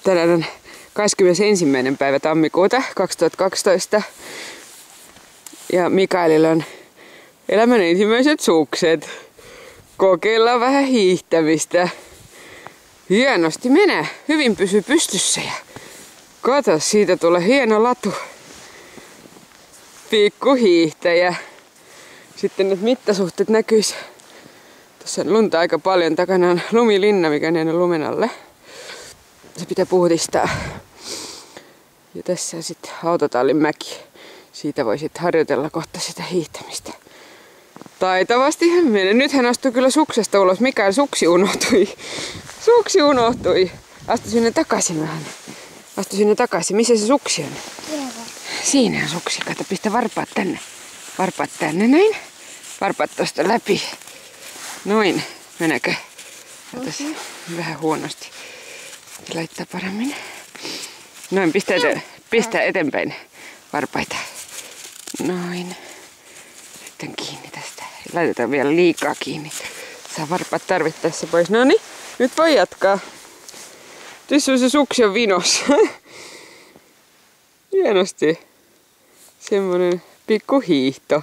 Tänään on 21. päivä tammikuuta 2012 ja Mikaelilla on elämän ensimmäiset sukset. Kokeillaan vähän hiihtämistä. Hienosti menee. Hyvin pysyy pystyssä ja kato, siitä tulee hieno latu. Pikkuhiihtäjä. Sitten nyt mittasuhteet näkyis. Tässä on lunta aika paljon. Takana on lumilinna, mikä on jäänyt lumen alle. Se pitää puhdistaa. Ja tässä on sitten autotallin mäki. Siitä voi sitten harjoitella kohta sitä hiihtämistä. Taitavasti hän menee. Nyt hän astui kyllä suksesta ulos. Mikael, suksi unohtui. Suksi unohtui. Astu sinne takaisin vähän. Astu sinne takaisin. Missä se suksi on? Siinä on suksi. Kato, pistä varpaat tänne. Varpaat tänne näin. Varpaat tosta läpi. Noin. Menekö? Katos, vähän huonosti. Laittaa paremmin. Noin, pistä eteenpäin varpaita. Noin. Sitten kiinni tästä. Laitetaan vielä liikaa kiinni. Saa varpaat tarvittaessa pois. No niin, nyt voi jatkaa. Tässä se suksi on vinossa. Hienosti. Semmonen pikku hiihto.